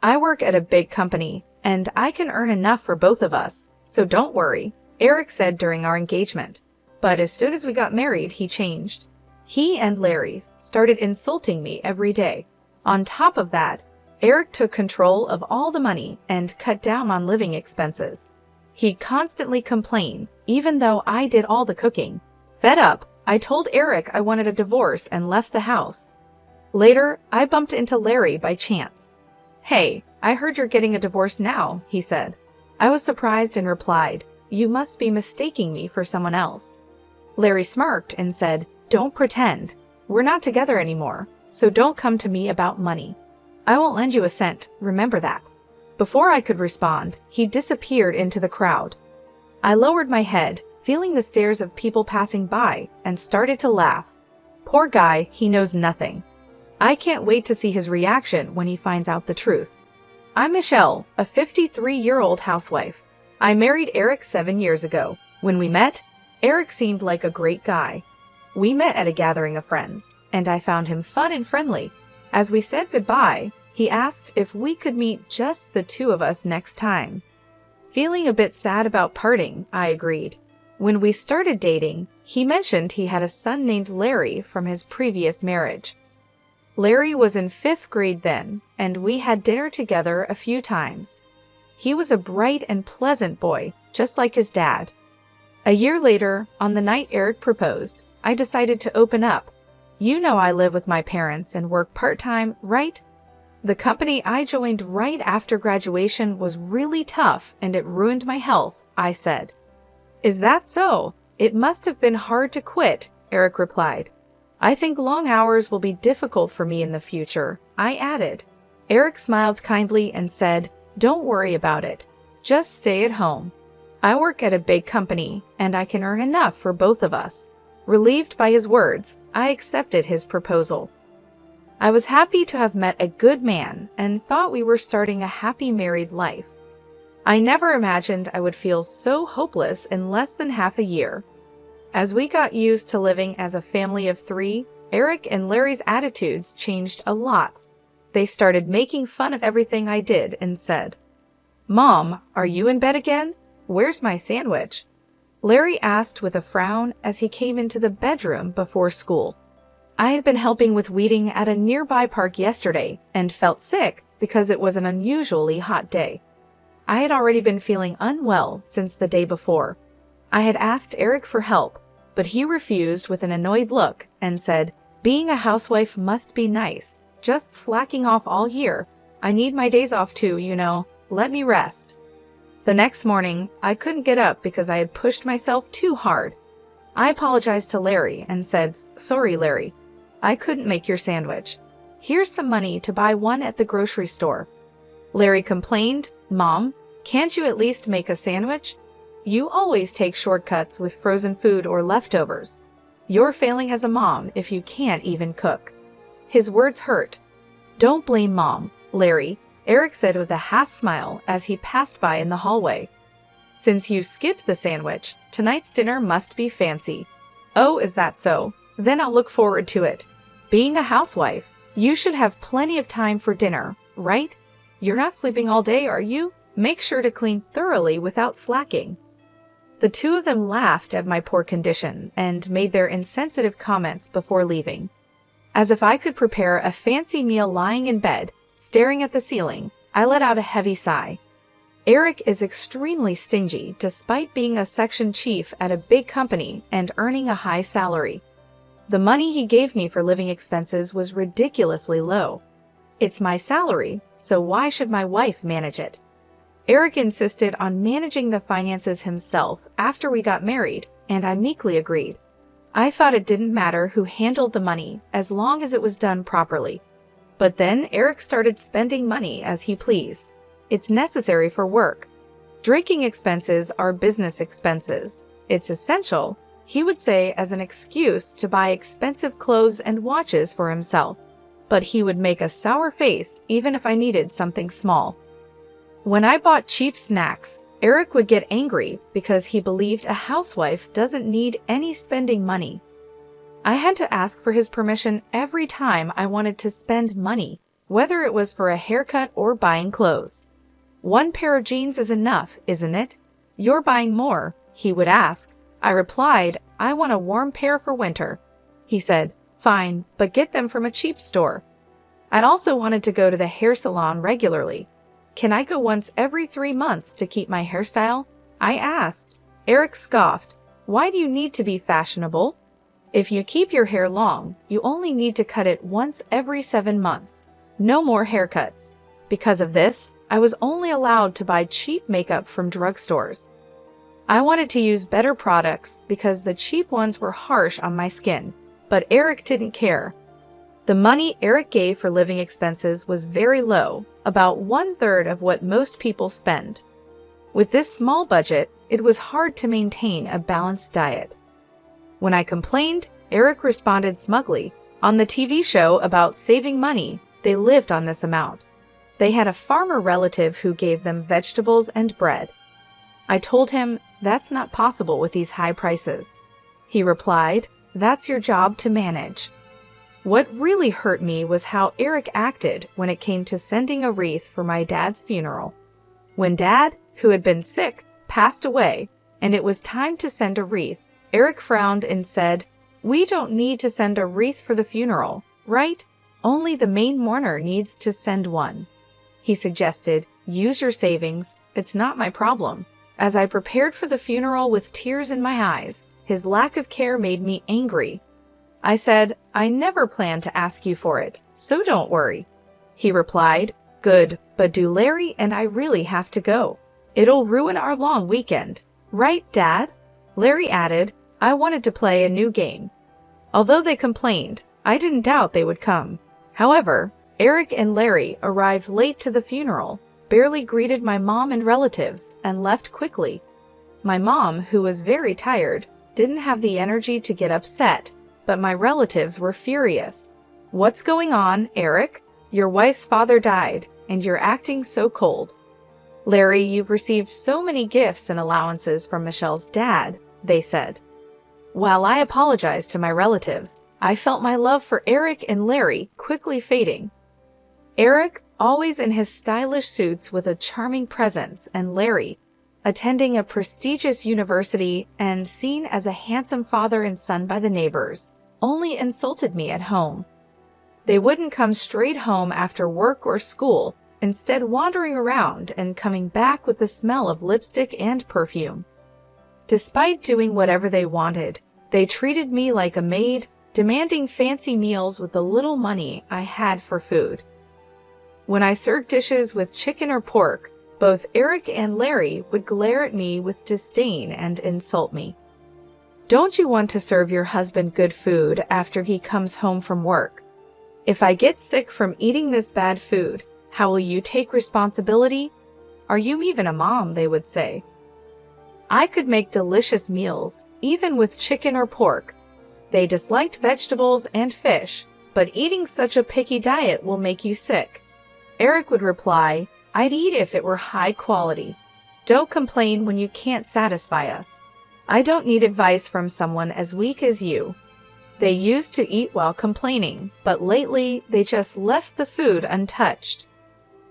I work at a big company, and I can earn enough for both of us, so don't worry, Eric said during our engagement. But as soon as we got married, he changed. He and Larry started insulting me every day. On top of that, Eric took control of all the money and cut down on living expenses. He'd constantly complain, even though I did all the cooking. Fed up, I told Eric I wanted a divorce and left the house. Later, I bumped into Larry by chance. "Hey, I heard you're getting a divorce now," he said. I was surprised and replied, "You must be mistaking me for someone else." Larry smirked and said, "Don't pretend. We're not together anymore, so don't come to me about money. I won't lend you a cent, remember that." Before I could respond, he disappeared into the crowd. I lowered my head, feeling the stares of people passing by, and started to laugh. Poor guy, he knows nothing. I can't wait to see his reaction when he finds out the truth. I'm Michelle, a 53-year-old housewife. I married Eric 7 years ago. When we met, Eric seemed like a great guy. We met at a gathering of friends, and I found him fun and friendly. As we said goodbye, he asked if we could meet just the two of us next time. Feeling a bit sad about parting, I agreed. When we started dating, he mentioned he had a son named Larry from his previous marriage. Larry was in 5th grade then, and we had dinner together a few times. He was a bright and pleasant boy, just like his dad. A year later, on the night Eric proposed, I decided to open up. You know I live with my parents and work part-time, right? The company I joined right after graduation was really tough and it ruined my health, I said. Is that so? It must have been hard to quit, Eric replied. I think long hours will be difficult for me in the future, I added. Eric smiled kindly and said, Don't worry about it. Just stay at home. I work at a big company, and I can earn enough for both of us. Relieved by his words, I accepted his proposal. I was happy to have met a good man and thought we were starting a happy married life. I never imagined I would feel so hopeless in less than half a year. As we got used to living as a family of 3, Eric and Larry's attitudes changed a lot. They started making fun of everything I did and said, Mom, are you in bed again? Where's my sandwich? Larry asked with a frown as he came into the bedroom before school. I had been helping with weeding at a nearby park yesterday and felt sick because it was an unusually hot day. I had already been feeling unwell since the day before. I had asked Eric for help, but he refused with an annoyed look and said, Being a housewife must be nice, just slacking off all year. I need my days off too, you know, let me rest. The next morning, I couldn't get up because I had pushed myself too hard. I apologized to Larry and said, Sorry, Larry, I couldn't make your sandwich. Here's some money to buy one at the grocery store. Larry complained, Mom, can't you at least make a sandwich? You always take shortcuts with frozen food or leftovers. You're failing as a mom if you can't even cook. His words hurt. Don't blame Mom, Larry, Eric said with a half smile as he passed by in the hallway. Since you skipped the sandwich, tonight's dinner must be fancy. Oh, is that so? Then I'll look forward to it. Being a housewife, you should have plenty of time for dinner, right? You're not sleeping all day, are you? Make sure to clean thoroughly without slacking. The two of them laughed at my poor condition and made their insensitive comments before leaving. As if I could prepare a fancy meal lying in bed, staring at the ceiling, I let out a heavy sigh. Eric is extremely stingy despite being a section chief at a big company and earning a high salary. The money he gave me for living expenses was ridiculously low. It's my salary, so why should my wife manage it? Eric insisted on managing the finances himself after we got married, and I meekly agreed. I thought it didn't matter who handled the money as long as it was done properly. But then Eric started spending money as he pleased. It's necessary for work. Drinking expenses are business expenses. It's essential, he would say, as an excuse to buy expensive clothes and watches for himself. But he would make a sour face even if I needed something small. When I bought cheap snacks, Eric would get angry because he believed a housewife doesn't need any spending money. I had to ask for his permission every time I wanted to spend money. whether it was for a haircut or buying clothes. "One pair of jeans is enough, isn't it? You're buying more," he would ask. I replied, "I want a warm pair for winter." He said, "Fine, but get them from a cheap store." I'd also wanted to go to the hair salon regularly. "Can I go once every 3 months to keep my hairstyle?" I asked. Eric scoffed. "Why do you need to be fashionable? If you keep your hair long, you only need to cut it once every 7 months. No more haircuts." Because of this, I was only allowed to buy cheap makeup from drugstores. I wanted to use better products because the cheap ones were harsh on my skin, but Eric didn't care. The money Eric gave for living expenses was very low, about 1/3 of what most people spend. With this small budget, it was hard to maintain a balanced diet. When I complained, Eric responded smugly. On the TV show about saving money, they lived on this amount. They had a farmer relative who gave them vegetables and bread. I told him, "That's not possible with these high prices." He replied, "That's your job to manage." What really hurt me was how Eric acted when it came to sending a wreath for my dad's funeral. When Dad, who had been sick, passed away, and it was time to send a wreath, Eric frowned and said, "We don't need to send a wreath for the funeral, right? Only the main mourner needs to send one." He suggested, "Use your savings, it's not my problem." As I prepared for the funeral with tears in my eyes, his lack of care made me angry. I said, "I never planned to ask you for it, so don't worry." He replied, "Good, but do Larry and I really have to go? It'll ruin our long weekend. Right, Dad?" Larry added, "I wanted to play a new game." Although they complained, I didn't doubt they would come. However, Eric and Larry arrived late to the funeral, barely greeted my mom and relatives, and left quickly. My mom, who was very tired, didn't have the energy to get upset, but my relatives were furious. "What's going on, Eric? Your wife's father died, and you're acting so cold." "Larry, you've received so many gifts and allowances from Michelle's dad," they said. While I apologized to my relatives, I felt my love for Eric and Larry quickly fading. Eric, always in his stylish suits with a charming presence, and Larry, attending a prestigious university and seen as a handsome father and son by the neighbors, only insulted me at home. They wouldn't come straight home after work or school, instead wandering around and coming back with the smell of lipstick and perfume. Despite doing whatever they wanted, they treated me like a maid, demanding fancy meals with the little money I had for food. When I served dishes with chicken or pork, both Eric and Larry would glare at me with disdain and insult me. "Don't you want to serve your husband good food after he comes home from work? If I get sick from eating this bad food, how will you take responsibility? Are you even a mom?" they would say. I could make delicious meals, even with chicken or pork. They disliked vegetables and fish, but eating such a picky diet will make you sick. Eric would reply, "I'd eat if it were high quality. Don't complain when you can't satisfy us. I don't need advice from someone as weak as you." They used to eat while complaining, but lately they just left the food untouched.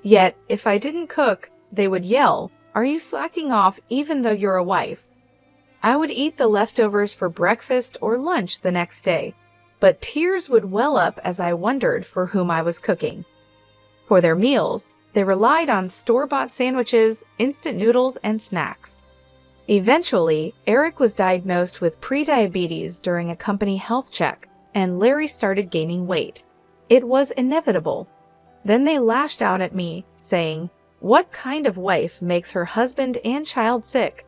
Yet, if I didn't cook, they would yell, "Are you slacking off even though you're a wife?" I would eat the leftovers for breakfast or lunch the next day, but tears would well up as I wondered for whom I was cooking. For their meals, they relied on store-bought sandwiches, instant noodles, and snacks. Eventually, Eric was diagnosed with prediabetes during a company health check, and Larry started gaining weight. It was inevitable. Then they lashed out at me, saying, "What kind of wife makes her husband and child sick?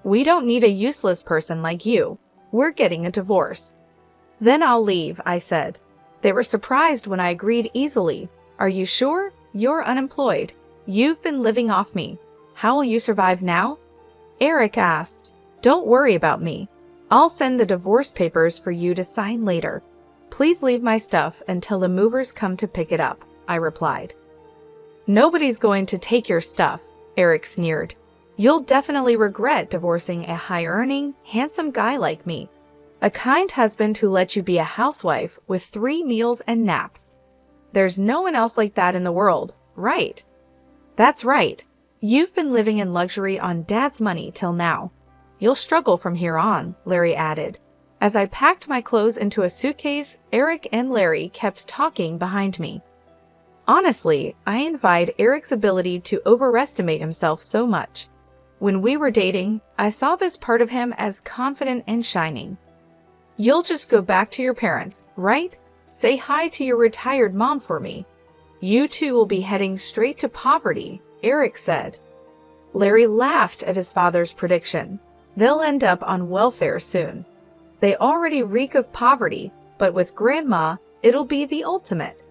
We don't need a useless person like you. We're getting a divorce." "Then I'll leave," I said. They were surprised when I agreed easily. "Are you sure? You're unemployed. You've been living off me. How will you survive now?" Eric asked. "Don't worry about me. I'll send the divorce papers for you to sign later. Please leave my stuff until the movers come to pick it up," I replied. "Nobody's going to take your stuff," Eric sneered. "You'll definitely regret divorcing a high-earning, handsome guy like me. A kind husband who lets you be a housewife with 3 meals and naps." There's no one else like that in the world, right? That's right. You've been living in luxury on Dad's money till now. You'll struggle from here on, Larry added. As I packed my clothes into a suitcase, Eric and Larry kept talking behind me. Honestly, I envied Eric's ability to overestimate himself so much. When we were dating, I saw this part of him as confident and shining. You'll just go back to your parents, right? Say hi to your retired mom for me. You two will be heading straight to poverty, Eric said. Larry laughed at his father's prediction. They'll end up on welfare soon. They already reek of poverty, but with Grandma, it'll be the ultimate.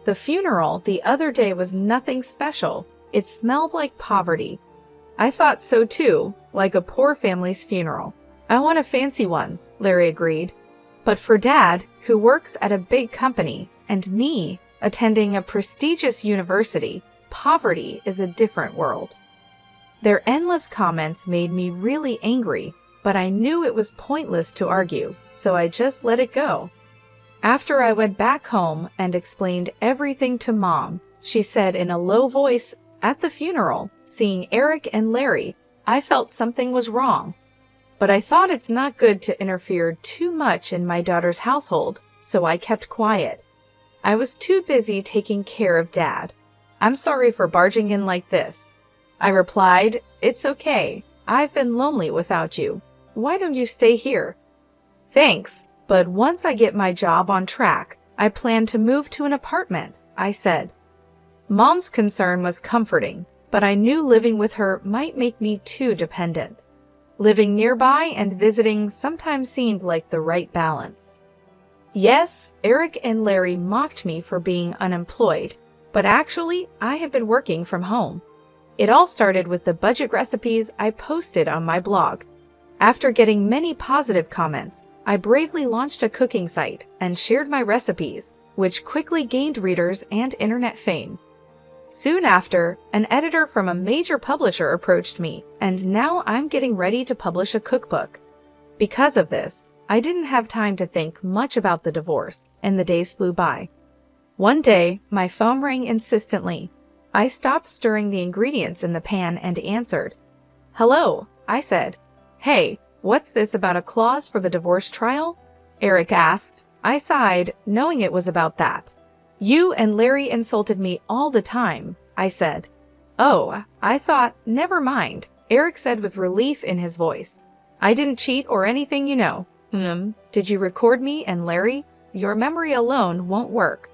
The funeral the other day was nothing special. It smelled like poverty. I thought so too, like a poor family's funeral. I want a fancy one, Larry agreed. But for Dad, who works at a big company, and me, attending a prestigious university, poverty is a different world. Their endless comments made me really angry, but I knew it was pointless to argue, so I just let it go. After I went back home and explained everything to Mom, she said in a low voice, at the funeral, seeing Eric and Larry, I felt something was wrong. But I thought it's not good to interfere too much in my daughter's household, so I kept quiet. I was too busy taking care of Dad. I'm sorry for barging in like this. I replied, it's okay. I've been lonely without you. Why don't you stay here? Thanks, but once I get my job on track, I plan to move to an apartment, I said. Mom's concern was comforting, but I knew living with her might make me too dependent. Living nearby and visiting sometimes seemed like the right balance. Yes, Eric and Larry mocked me for being unemployed, but actually, I had been working from home. It all started with the budget recipes I posted on my blog. After getting many positive comments, I bravely launched a cooking site and shared my recipes, which quickly gained readers and internet fame. Soon after, an editor from a major publisher approached me, and now I'm getting ready to publish a cookbook. Because of this, I didn't have time to think much about the divorce, and the days flew by. One day, my phone rang insistently. I stopped stirring the ingredients in the pan and answered. Hello, I said. Hey, what's this about a clause for the divorce trial? Eric asked. I sighed, knowing it was about that. You and Larry insulted me all the time, I said. Oh, I thought, never mind, Eric said with relief in his voice. I didn't cheat or anything, you know. Did you record me and Larry? Your memory alone won't work.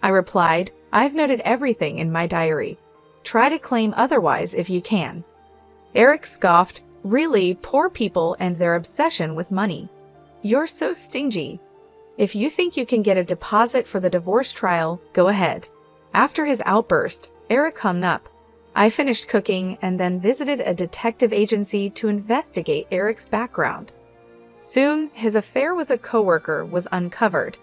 I replied, I've noted everything in my diary. Try to claim otherwise if you can. Eric scoffed, really, poor people and their obsession with money. You're so stingy. If you think you can get a deposit for the divorce trial, go ahead. After his outburst, Eric hung up. I finished cooking and then visited a detective agency to investigate Eric's background. Soon, his affair with a coworker was uncovered.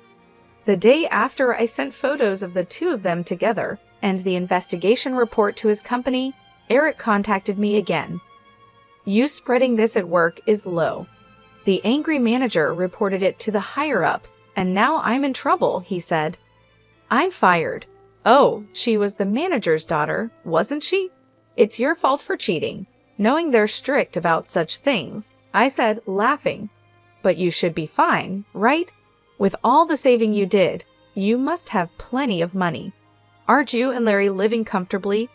The day after I sent photos of the two of them together and the investigation report to his company, Eric contacted me again. You spreading this at work is low. The angry manager reported it to the higher-ups, and now I'm in trouble, he said. I'm fired. Oh, she was the manager's daughter, wasn't she? It's your fault for cheating. Knowing they're strict about such things, I said, laughing. But you should be fine, right? With all the saving you did, you must have plenty of money. Aren't you and Larry living comfortably?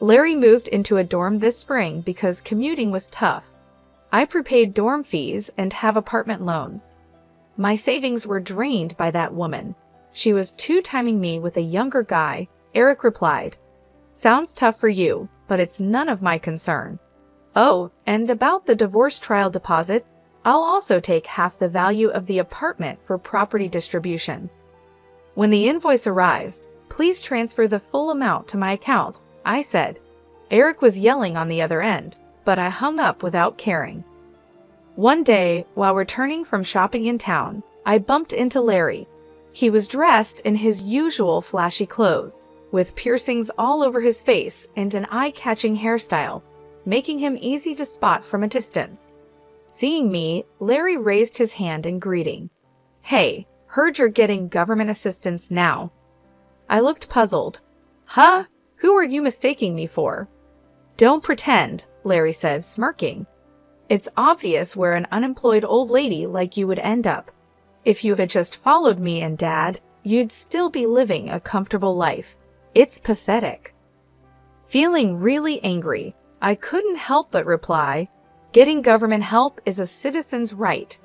Larry moved into a dorm this spring because commuting was tough. I prepaid dorm fees and have apartment loans. My savings were drained by that woman. She was two-timing me with a younger guy, Eric replied. Sounds tough for you, but it's none of my concern. Oh, and about the divorce trial deposit, I'll also take half the value of the apartment for property distribution. When the invoice arrives, please transfer the full amount to my account, I said. Eric was yelling on the other end, but I hung up without caring. One day, while returning from shopping in town, I bumped into Larry. He was dressed in his usual flashy clothes, with piercings all over his face and an eye-catching hairstyle, making him easy to spot from a distance. Seeing me, Larry raised his hand in greeting. Hey, heard you're getting government assistance now. I looked puzzled. Huh? Who are you mistaking me for? Don't pretend, Larry said, smirking. It's obvious where an unemployed old lady like you would end up. If you had just followed me and Dad, you'd still be living a comfortable life. It's pathetic. Feeling really angry, I couldn't help but reply, getting government help is a citizen's right.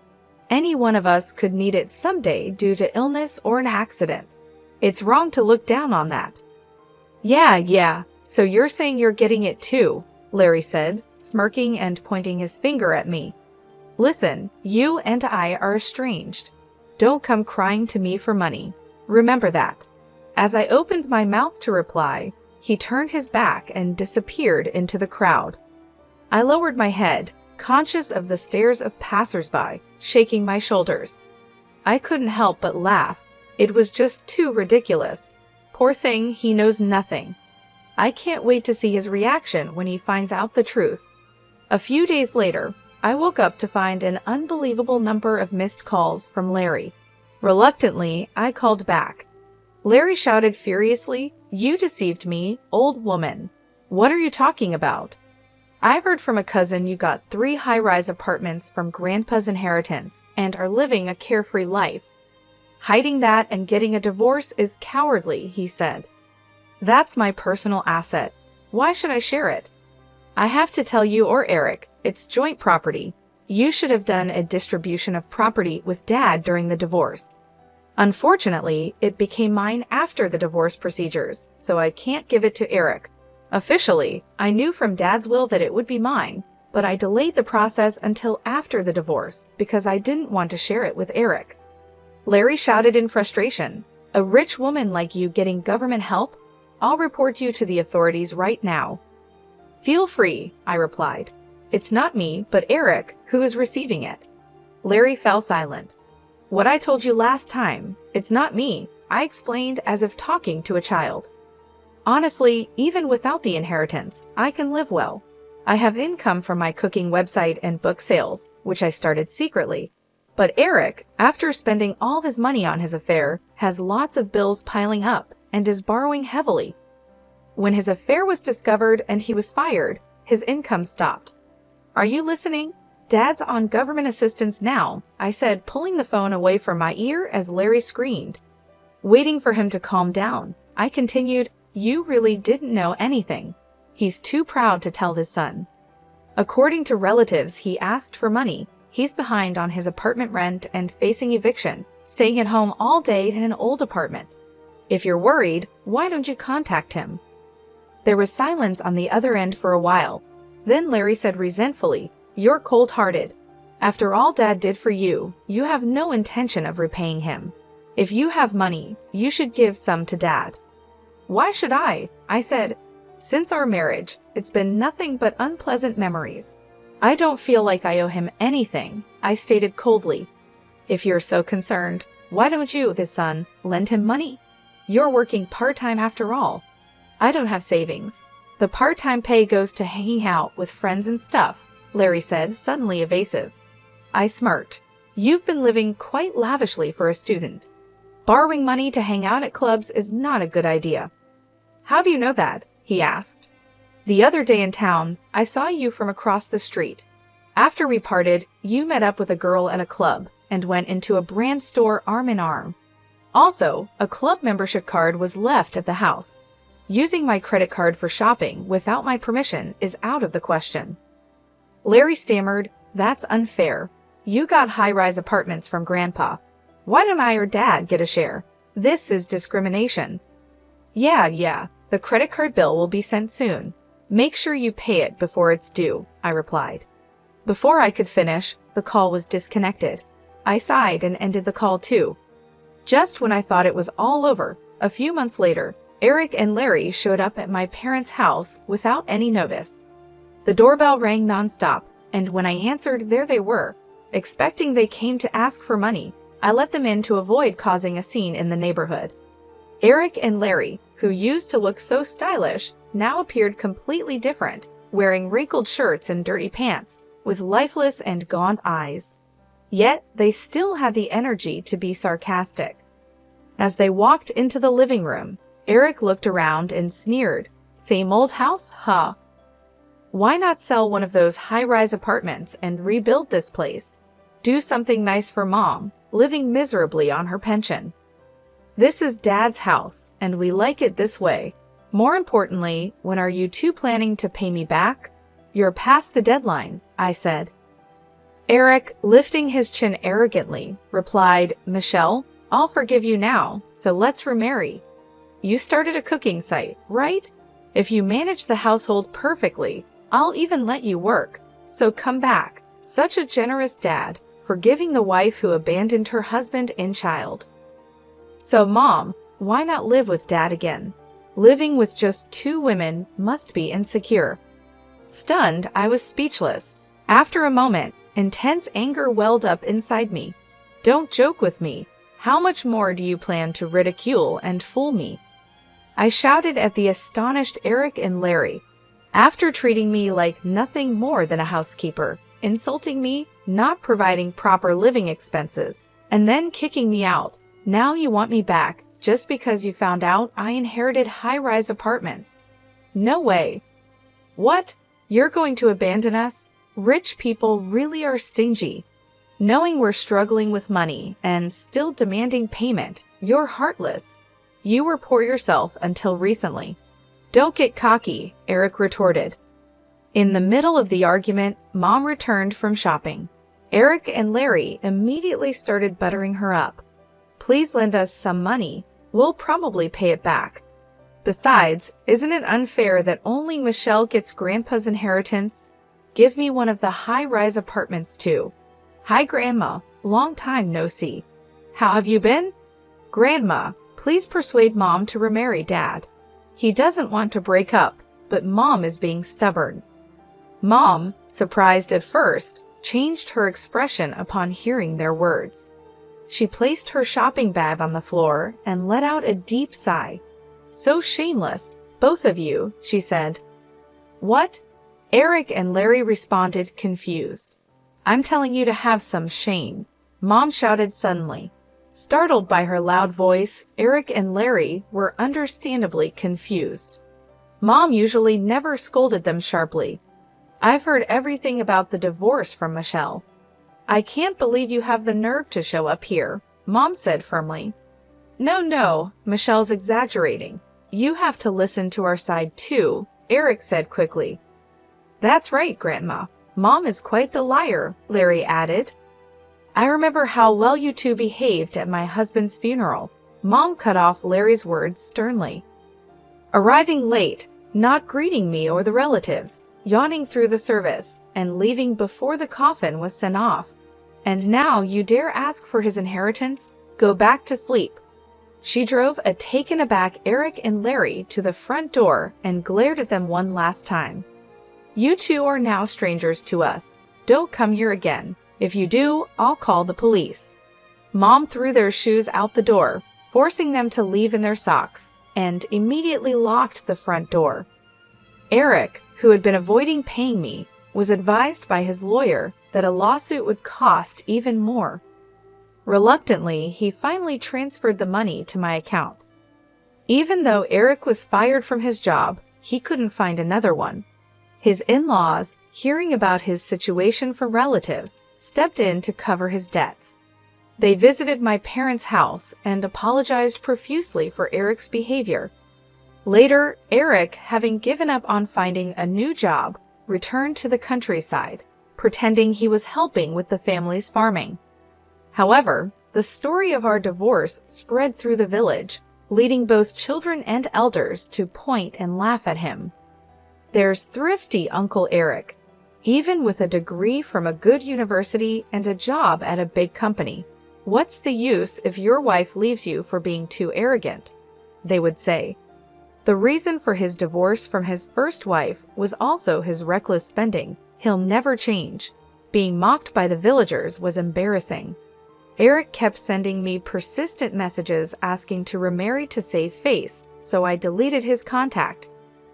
Any one of us could need it someday due to illness or an accident. It's wrong to look down on that. Yeah, so you're saying you're getting it too, Larry said, smirking and pointing his finger at me. Listen, you and I are estranged. Don't come crying to me for money. Remember that. As I opened my mouth to reply, he turned his back and disappeared into the crowd. I lowered my head, conscious of the stares of passers-by, shaking my shoulders. I couldn't help but laugh. It was just too ridiculous. Poor thing, he knows nothing. I can't wait to see his reaction when he finds out the truth. A few days later, I woke up to find an unbelievable number of missed calls from Larry. Reluctantly, I called back. Larry shouted furiously, "You deceived me, old woman. What are you talking about? I've heard from a cousin you got 3 high-rise apartments from Grandpa's inheritance and are living a carefree life. Hiding that and getting a divorce is cowardly," he said. That's my personal asset. Why should I share it? I have to tell you or Eric, it's joint property. You should have done a distribution of property with Dad during the divorce. Unfortunately, it became mine after the divorce procedures, so I can't give it to Eric. Officially, I knew from Dad's will that it would be mine, but I delayed the process until after the divorce because I didn't want to share it with Eric. Larry shouted in frustration, "A rich woman like you getting government help? I'll report you to the authorities right now." "Feel free," I replied. "It's not me, but Eric, who is receiving it." Larry fell silent. "What I told you last time, it's not me," I explained as if talking to a child. "Honestly, even without the inheritance, I can live well. I have income from my cooking website and book sales, which I started secretly. But Eric, after spending all his money on his affair, has lots of bills piling up and is borrowing heavily. When his affair was discovered and he was fired, his income stopped. Are you listening? Dad's on government assistance now," I said, pulling the phone away from my ear as Larry screamed. Waiting for him to calm down, I continued, "You really didn't know anything. He's too proud to tell his son. According to relatives, he asked for money. He's behind on his apartment rent and facing eviction, staying at home all day in an old apartment. If you're worried, why don't you contact him?" There was silence on the other end for a while. Then Larry said resentfully, "You're cold-hearted. After all Dad did for you, you have no intention of repaying him. If you have money, you should give some to Dad." "Why should I?" I said. "Since our marriage, it's been nothing but unpleasant memories. I don't feel like I owe him anything," I stated coldly. "If you're so concerned, why don't you, his son, lend him money? You're working part-time after all." "I don't have savings. The part-time pay goes to hanging out with friends and stuff," Larry said, suddenly evasive. I smirked. "You've been living quite lavishly for a student. Borrowing money to hang out at clubs is not a good idea." "How do you know that?" he asked. "The other day in town, I saw you from across the street. After we parted, you met up with a girl at a club and went into a brand store arm in arm. Also, a club membership card was left at the house. Using my credit card for shopping without my permission is out of the question." Larry stammered, "That's unfair. You got high-rise apartments from Grandpa. Why don't I or Dad get a share? This is discrimination." Yeah, the credit card bill will be sent soon. Make sure you pay it before it's due," I replied. Before I could finish, the call was disconnected. I sighed and ended the call too. Just when I thought it was all over, a few months later, Eric and Larry showed up at my parents' house without any notice. The doorbell rang nonstop, and when I answered, there they were. Expecting they came to ask for money, I let them in to avoid causing a scene in the neighborhood. Eric and Larry, who used to look so stylish, now appeared completely different, wearing wrinkled shirts and dirty pants, with lifeless and gaunt eyes. Yet, they still had the energy to be sarcastic. As they walked into the living room, Eric looked around and sneered. Same old house, huh? Why not sell one of those high-rise apartments and rebuild this place? Do something nice for Mom, living miserably on her pension. This is Dad's house, and we like it this way. More importantly, when are you two planning to pay me back? You're past the deadline, I said. Eric, lifting his chin arrogantly, replied, Michelle, I'll forgive you now, so let's remarry. You started a cooking site, right? If you manage the household perfectly, I'll even let you work. So come back. Such a generous dad, forgiving the wife who abandoned her husband and child. So Mom, why not live with Dad again? Living with just two women must be insecure. Stunned, I was speechless. After a moment, intense anger welled up inside me. Don't joke with me. How much more do you plan to ridicule and fool me? I shouted at the astonished Eric and Larry. After treating me like nothing more than a housekeeper, insulting me, not providing proper living expenses, and then kicking me out, now you want me back just because you found out I inherited high-rise apartments. No way. What? You're going to abandon us? Rich people really are stingy. Knowing we're struggling with money and still demanding payment, you're heartless. You were poor yourself until recently. Don't get cocky, Eric retorted. In the middle of the argument, Mom returned from shopping. Eric and Larry immediately started buttering her up. Please lend us some money. We'll probably pay it back. Besides, isn't it unfair that only Michelle gets Grandpa's inheritance? Give me one of the high-rise apartments too. Hi, Grandma. Long time no see. How have you been? Grandma, please persuade Mom to remarry Dad. He doesn't want to break up, but Mom is being stubborn. Mom, surprised at first, changed her expression upon hearing their words. She placed her shopping bag on the floor and let out a deep sigh. So shameless, both of you, she said. What? Eric and Larry responded, confused. I'm telling you to have some shame, Mom shouted suddenly. Startled by her loud voice, Eric and Larry were understandably confused. Mom usually never scolded them sharply. I've heard everything about the divorce from Michelle. I can't believe you have the nerve to show up here, Mom said firmly. No, Michelle's exaggerating. You have to listen to our side too, Eric said quickly. That's right, Grandma. Mom is quite the liar, Larry added. I remember how well you two behaved at my husband's funeral. Mom cut off Larry's words sternly. Arriving late, not greeting me or the relatives, yawning through the service, and leaving before the coffin was sent off. And now you dare ask for his inheritance? Go back to sleep. She drove a taken-aback Eric and Larry to the front door and glared at them one last time. You two are now strangers to us. Don't come here again. If you do, I'll call the police. Mom threw their shoes out the door, forcing them to leave in their socks, and immediately locked the front door. Eric, who had been avoiding paying me, was advised by his lawyer that a lawsuit would cost even more. Reluctantly, he finally transferred the money to my account. Even though Eric was fired from his job, he couldn't find another one. His in-laws, hearing about his situation from relatives, stepped in to cover his debts. They visited my parents' house and apologized profusely for Eric's behavior. Later, Eric, having given up on finding a new job, returned to the countryside, pretending he was helping with the family's farming. However, the story of our divorce spread through the village, leading both children and elders to point and laugh at him. There's thrifty Uncle Eric, even with a degree from a good university and a job at a big company. What's the use if your wife leaves you for being too arrogant? They would say. The reason for his divorce from his first wife was also his reckless spending. He'll never change. Being mocked by the villagers was embarrassing. Eric kept sending me persistent messages asking to remarry to save face, so I deleted his contact.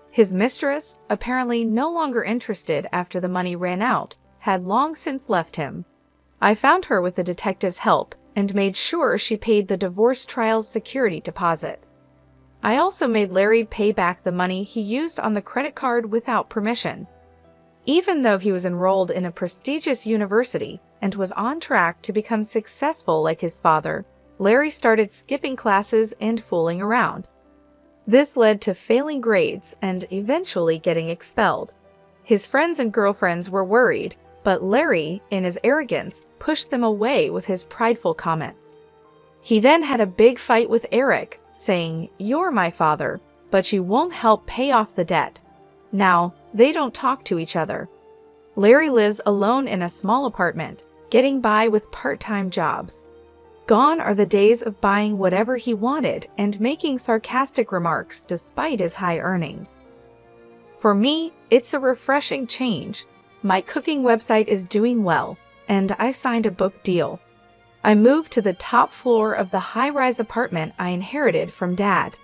His mistress, apparently no longer interested after the money ran out, had long since left him. I found her with the detective's help and made sure she paid the divorce trial's security deposit. I also made Larry pay back the money he used on the credit card without permission. Even though he was enrolled in a prestigious university and was on track to become successful like his father, Larry started skipping classes and fooling around. This led to failing grades and eventually getting expelled. His friends and girlfriends were worried, but Larry, in his arrogance, pushed them away with his prideful comments. He then had a big fight with Eric, saying, "You're my father, but you won't help pay off the debt." Now, they don't talk to each other. Larry lives alone in a small apartment, getting by with part-time jobs. Gone are the days of buying whatever he wanted and making sarcastic remarks despite his high earnings. For me, it's a refreshing change. My cooking website is doing well, and I signed a book deal. I moved to the top floor of the high-rise apartment I inherited from Dad.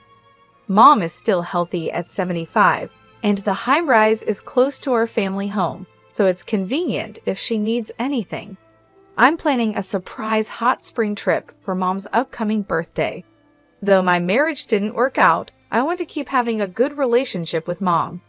Mom is still healthy at 75, and the high-rise is close to our family home, so it's convenient if she needs anything. I'm planning a surprise hot spring trip for Mom's upcoming birthday. Though my marriage didn't work out, I want to keep having a good relationship with Mom.